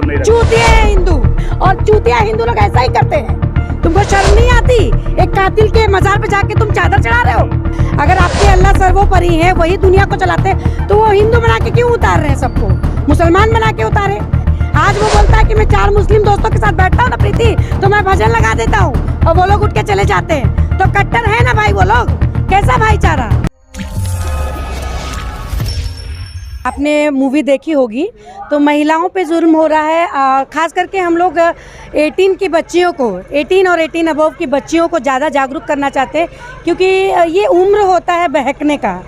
कदम नहीं रखते। चूतिए हैं हिंदू, और चूतिया हिंदू लोग ऐसा ही करते हैं। तुमको शर्म नहीं आती? एक कातिल के मजार पे जाके तुम चादर चढ़ा रहे हो। अगर आपके अल्लाह सर्वोपरि है, वही दुनिया को चलाते हैं, तो वो हिंदू बना के क्यों उतार रहे हैं सबको? मुसलमान बना के उतारे। आज वो बोलता है कि मैं 4 मुस्लिम दोस्तों के साथ बैठता हूँ ना प्रीति, तो मैं भजन लगा देता हूँ, और वो लोग उठ के चले जाते हैं। तो कट्टर है ना भाई वो लोग? कैसा भाईचारा? आपने मूवी देखी होगी, तो महिलाओं पे जुर्म हो रहा है। खास करके हम लोग 18 की बच्चियों को, 18 और 18 अबव की बच्चियों को ज़्यादा जागरूक करना चाहते हैं, क्योंकि ये उम्र होता है बहकने का।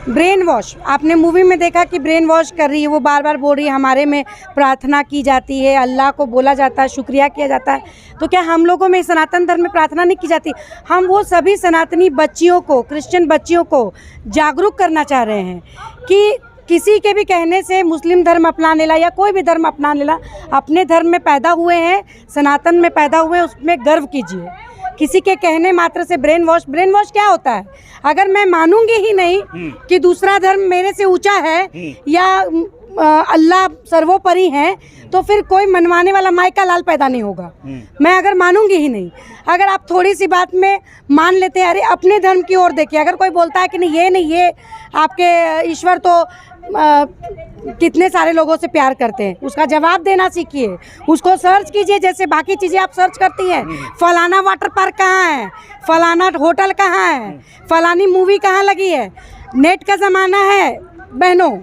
ब्रेन वॉश, आपने मूवी में देखा कि ब्रेन वॉश कर रही है, वो बार बार बोल रही है हमारे में प्रार्थना की जाती है, अल्लाह को बोला जाता है, शुक्रिया किया जाता है। तो क्या हम लोगों में सनातन धर्म में प्रार्थना नहीं की जाती? हम वो सभी सनातनी बच्चियों को, क्रिश्चियन बच्चियों को जागरूक करना चाह रहे हैं कि किसी के भी कहने से मुस्लिम धर्म अपना लेला या कोई भी धर्म अपना लेला, अपने धर्म में पैदा हुए हैं, सनातन में पैदा हुए हैं, उसमें गर्व कीजिए। किसी के कहने मात्र से ब्रेन वॉश क्या होता है? अगर मैं मानूंगी ही नहीं कि दूसरा धर्म मेरे से ऊंचा है या अल्लाह सर्वोपरि है, तो फिर कोई मनवाने वाला माई का लाल पैदा नहीं होगा। मैं अगर मानूंगी ही नहीं, अगर आप थोड़ी सी बात में मान लेते हैं, अरे अपने धर्म की ओर देखिए, अगर कोई बोलता है कि नहीं ये आपके ईश्वर तो कितने सारे लोगों से प्यार करते हैं, उसका जवाब देना सीखिए, उसको सर्च कीजिए। जैसे बाकी चीज़ें आप सर्च करती हैं, फलाना वाटर पार्क कहाँ है, फलाना होटल कहाँ है, फलानी मूवी कहाँ लगी है। नेट का ज़माना है बहनों,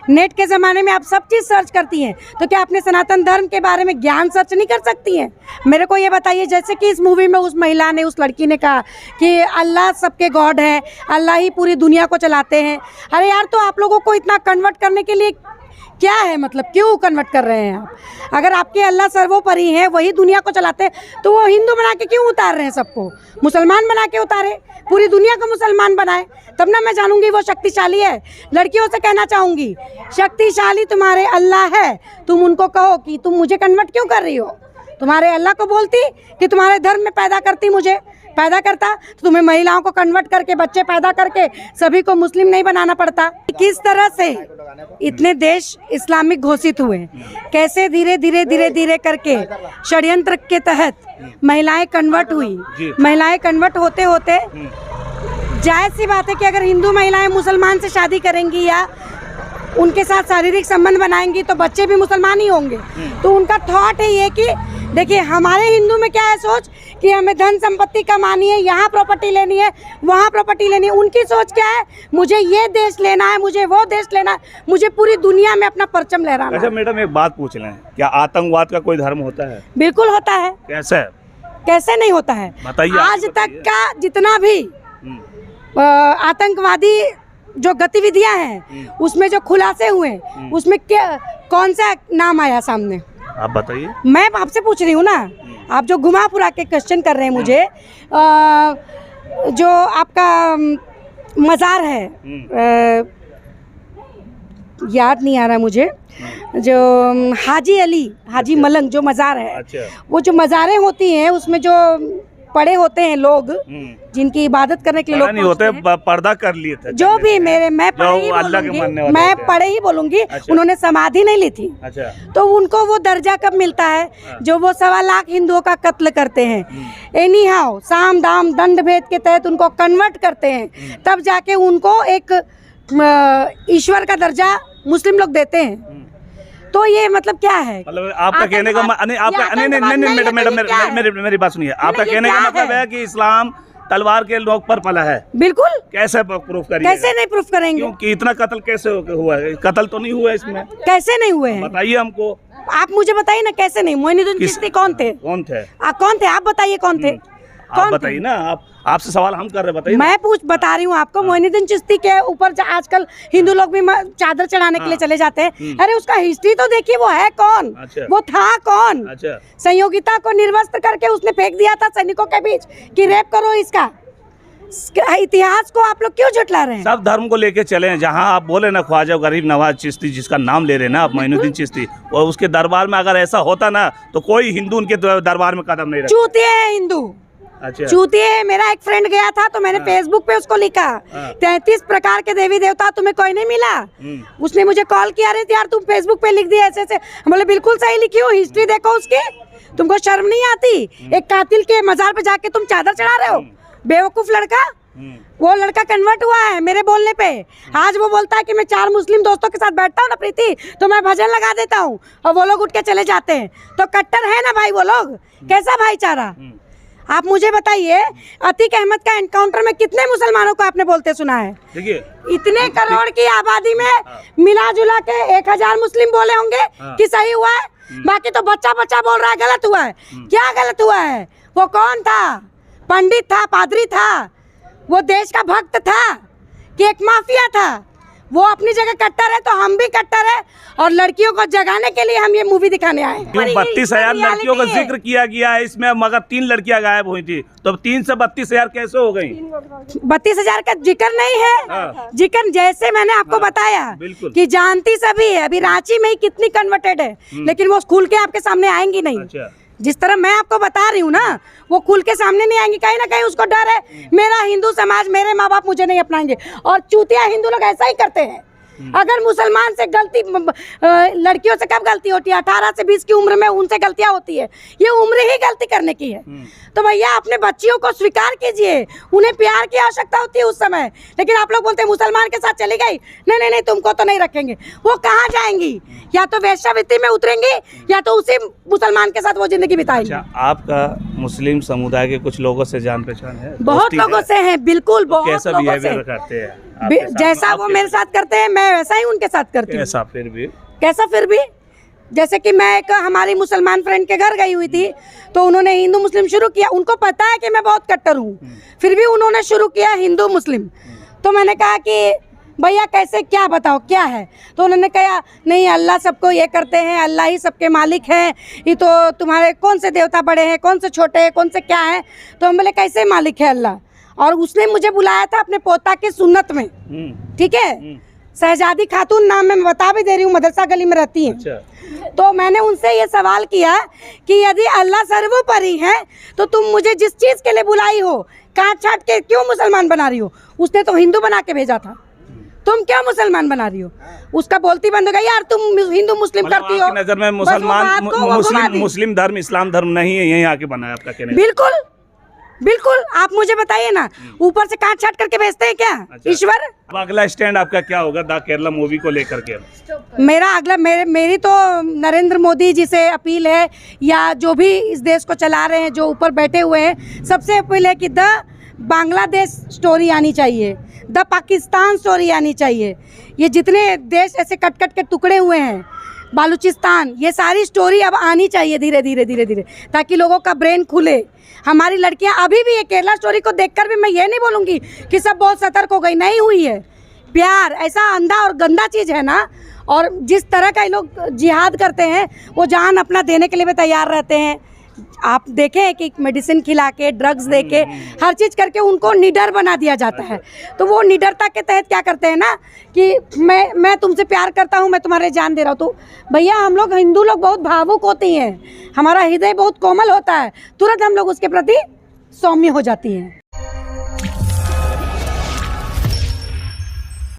नेट के ज़माने में आप सब चीज़ सर्च करती हैं, तो क्या अपने सनातन धर्म के बारे में ज्ञान सर्च नहीं कर सकती हैं? मेरे को ये बताइए, जैसे कि इस मूवी में उस महिला ने, उस लड़की ने कहा कि अल्लाह सबके गॉड है, अल्लाह ही पूरी दुनिया को चलाते हैं। अरे यार, तो आप लोगों को इतना कन्वर्ट करने के लिए क्या है? मतलब क्यों कन्वर्ट कर रहे हैं आप? अगर आपके अल्लाह सर्वोपरि है, वही दुनिया को चलाते हैं, तो वो हिंदू बना के क्यों उतार रहे हैं सबको? मुसलमान बना के उतारे, पूरी दुनिया को मुसलमान बनाए, तब ना मैं जानूंगी वो शक्तिशाली है। लड़कियों से कहना चाहूँगी, शक्तिशाली तुम्हारे अल्लाह है, तुम उनको कहो कि तुम मुझे कन्वर्ट क्यों कर रही हो? तुम्हारे अल्लाह को बोलती कि तुम्हारे धर्म में पैदा करती, मुझे पैदा करता, तो तुम्हें महिलाओं को कन्वर्ट करके, बच्चे पैदा करके सभी को मुस्लिम नहीं बनाना पड़ता। किस तरह से इतने देश इस्लामिक घोषित हुए, कैसे धीरे धीरे करके षड्यंत्र के तहत महिलाएं कन्वर्ट हुई। महिलाएं कन्वर्ट होते होते जायज़ सी बात है कि अगर हिंदू महिलाएं मुसलमान से शादी करेंगी या उनके साथ शारीरिक संबंध बनाएंगी, तो बच्चे भी मुसलमान ही होंगे। तो उनका थॉट है ये कि देखिए, हमारे हिंदू में क्या है सोच कि हमें धन संपत्ति कमानी है, यहाँ प्रॉपर्टी लेनी है, वहाँ प्रॉपर्टी लेनी है। उनकी सोच क्या है? मुझे ये देश लेना है, मुझे वो देश लेना है, मुझे पूरी दुनिया में अपना परचम लहराना है। अच्छा मैडम, एक बात पूछ लें, क्या आतंकवाद का कोई धर्म होता है? बिल्कुल होता है। कैसे नहीं होता है? बताइए। आज तक का जितना भी आतंकवादी जो गतिविधियां हैं, उसमें जो खुलासे हुए, उसमें कौन सा नाम आया सामने? आप बताइए। मैं आपसे पूछ रही हूँ ना, आप जो घुमा फिरा के क्वेश्चन कर रहे हैं मुझे। जो आपका मज़ार है, याद नहीं आ रहा मुझे, जो हाजी मलंग जो मज़ार है। अच्छा। वो जो मज़ारें होती हैं, उसमें जो पड़े होते हैं लोग, जिनकी इबादत करने के लिए लोग नहीं होते, पर्दा कर लिए थे जो भी मैं पढ़े ही बोलूंगी। अच्छा। उन्होंने समाधि नहीं ली थी। अच्छा। तो उनको वो दर्जा कब मिलता है? जो वो 1.25 लाख हिंदुओं का कत्ल करते हैं, एनी हाउ साम दाम दंड भेद के तहत उनको कन्वर्ट करते हैं, तब जाके उनको एक ईश्वर का दर्जा मुस्लिम लोग देते हैं। तो ये मतलब क्या है? मतलब आपका कहने का मैडम मेरी बात सुनिए, आपका कहने का मतलब है कि इस्लाम तलवार के नोक पर पला है। बिल्कुल। कैसे प्रूफ करेंगे? कैसे नहीं प्रूफ करेंगे? क्योंकि इतना कत्ल कैसे हुआ है? कत्ल तो नहीं हुआ इसमें। कैसे नहीं हुए हैं? बताइए हमको। आप मुझे बताइए ना, कैसे नहीं? मोइनुद्दीन चिश्ती कौन थे? कौन थे? आप बताइए कौन थे? आप बताइए ना, आपसे सवाल हम कर रहे, बताइए। मैं बता रही हूँ आपको। मोइनुद्दीन चिश्ती के ऊपर आजकल हिंदू लोग भी चादर चढ़ाने के लिए चले जाते हैं। अरे उसका हिस्ट्री तो देखिए, वो है कौन? अच्छा। वो था कौन? अच्छा। संयोगिता को निर्वस्त्र करके उसने फेंक दिया था सैनिकों के बीच कि रेप करो इसका। इतिहास को आप लोग क्यों झुठला रहे हैं? सब धर्म को लेके चले, जहाँ आप बोले ना ख्वाजा गरीब नवाज चिश्ती, जिसका नाम ले रहे हैं ना आप, मोइनुद्दीन चिश्ती, और उसके दरबार में अगर ऐसा होता ना, तो कोई हिंदू उनके दरबार में कदम नहीं रखता। चूतिए हैं हिंदू, अच्छा। चूतिए। मेरा एक फ्रेंड गया था तो मैंने फेसबुक पे उसको लिखा 33 प्रकार के देवी देवता, तुम्हें कोई नहीं मिला? उसने मुझे कॉल किया, अरे यार तुम फेसबुक पे लिख दिया ऐसे ऐसे। बोले बिल्कुल सही लिखी हो, हिस्ट्री देखो उसकी, तुमको शर्म नहीं आती? एक कातिल के मजार पे जाके तुम चादर चढ़ा रहे हो, बेवकूफ लड़का। वो लड़का कन्वर्ट हुआ है मेरे बोलने पे। आज वो बोलता है कि मैं 4 मुस्लिम दोस्तों के साथ बैठता हूँ ना प्रीति, तो मैं भजन लगा देता हूँ और वो लोग उठ के चले जाते हैं। तो कट्टर है ना भाई वो लोग, कैसा भाईचारा? आप मुझे बताइए, अतीक अहमद का एनकाउंटर में कितने मुसलमानों को आपने बोलते सुना है? देखिए, इतने करोड़ की आबादी में मिला जुला के 1000 मुस्लिम बोले होंगे कि सही हुआ है, बाकी तो बच्चा बच्चा बोल रहा है गलत हुआ है। क्या गलत हुआ है? वो कौन था? पंडित था, पादरी था, वो देश का भक्त था कि एक माफिया था? वो अपनी जगह कट्टर है तो हम भी कट्टर है, और लड़कियों को जगाने के लिए हम ये मूवी दिखाने आए हैं। 32,000 लड़कियों का जिक्र किया गया है इसमें, मगर 3 लड़कियां गायब हुई थी, तो 3 से 32,000 कैसे हो गई? 32,000 का जिक्र नहीं है। जिक्र जैसे मैंने आपको बताया कि जानती सभी है, अभी रांची में ही कितनी कन्वर्टेड है, लेकिन वो खुल के आपके सामने आएंगी नहीं। अच्छा। जिस तरह मैं आपको बता रही हूँ ना, वो खुल के सामने नहीं आएंगी। कहीं ना कहीं उसको डर है, मेरा हिंदू समाज, मेरे माँ बाप मुझे नहीं अपनाएंगे। और चूतिया हिंदू लोग ऐसा ही करते हैं। अगर मुसलमान से गलती, लड़कियों से कब गलती होती है? 18 से 20 की उम्र में उनसे गलतियां होती है, ये उम्र ही गलती करने की है। तो भैया अपने बच्चियों को स्वीकार कीजिए, उन्हें प्यार की आवश्यकता होती है उस समय। लेकिन आप लोग बोलते हैं मुसलमान के साथ चली गई, नहीं नहीं नहीं तुमको तो नहीं रखेंगे। वो कहाँ जाएंगी? या तो वेश्यावृत्ति में उतरेंगी या तो उसी मुसलमान के साथ वो जिंदगी बिताएंगी। अच्छा, आपका मुस्लिम समुदाय के कुछ लोगों से जान पहचान है? बहुत लोगों से है, बिल्कुल बहुत कैसा लोगों बिहेवियर से। करते हैं? जैसा वो मेरे साथ करते हैं मैं वैसा ही उनके साथ करती हूँ। कैसा फिर भी? जैसे कि मैं एक हमारी मुसलमान फ्रेंड के घर गई हुई थी, तो उन्होंने हिंदू मुस्लिम शुरू किया। उनको पता है कि मैं बहुत कट्टर हूँ, फिर भी उन्होंने शुरू किया हिंदू मुस्लिम। तो मैंने कहा कि भैया कैसे, क्या बताओ क्या है? तो उन्होंने कहा नहीं, अल्लाह सबको ये करते हैं, अल्लाह ही सबके मालिक हैं, ये तो तुम्हारे कौन से देवता बड़े हैं, कौन से छोटे हैं, कौन से क्या है? तो हम बोले कैसे मालिक है अल्लाह? और उसने मुझे बुलाया था अपने पोता की सुन्नत में, ठीक है? शहजादी खातून नाम में, मैं बता भी दे रही हूँ, मदरसा गली में रहती हैं। अच्छा। तो मैंने उनसे ये सवाल किया कि यदि अल्लाह सर्वोपरि है तो तुम मुझे जिस चीज के लिए बुलाई हो, काट छाट के क्यों मुसलमान बना रही हो? उसने तो हिंदू बना के भेजा था, तुम क्या मुसलमान बना रही हो? उसका बोलती बंद हो गई, यार तुम हिंदू मुस्लिम करती हो। नजर में मुस्लिम धर्म इस्लाम धर्म नहीं है, यही आके बनाया आपका कहना? बिल्कुल बिल्कुल। आप मुझे बताइए ना, ऊपर से काट छाट करके भेजते हैं क्या? अच्छा। ईश्वर। अब अगला स्टैंड आपका क्या होगा द केरला मूवी को लेकर के? मेरा अगला, मेरी तो नरेंद्र मोदी जी से अपील है, या जो भी इस देश को चला रहे हैं, जो ऊपर बैठे हुए हैं, सबसे अपील है कि द बांग्लादेश स्टोरी आनी चाहिए, द पाकिस्तान स्टोरी आनी चाहिए। ये जितने देश ऐसे कट कट के टुकड़े हुए हैं, बालूचिस्तान, ये सारी स्टोरी अब आनी चाहिए धीरे धीरे धीरे धीरे, ताकि लोगों का ब्रेन खुले। हमारी लड़कियां अभी भी ये केरला स्टोरी को देखकर भी मैं ये नहीं बोलूँगी कि सब बहुत सतर्क हो गई, नहीं हुई है। प्यार ऐसा अंधा और गंदा चीज़ है ना, और जिस तरह का ये लोग जिहाद करते हैं, वो जान अपना देने के लिए भी तैयार रहते हैं। आप देखें कि मेडिसिन खिला के, ड्रग्स दे के, हर चीज़ करके उनको निडर बना दिया जाता है। तो वो निडरता के तहत क्या करते हैं ना कि मैं तुमसे प्यार करता हूँ, मैं तुम्हारे जान दे रहा हूँ। तो भैया हम लोग हिंदू लोग बहुत भावुक होती हैं, हमारा हृदय बहुत कोमल होता है, तुरंत हम लोग उसके प्रति सौम्य हो जाती हैं।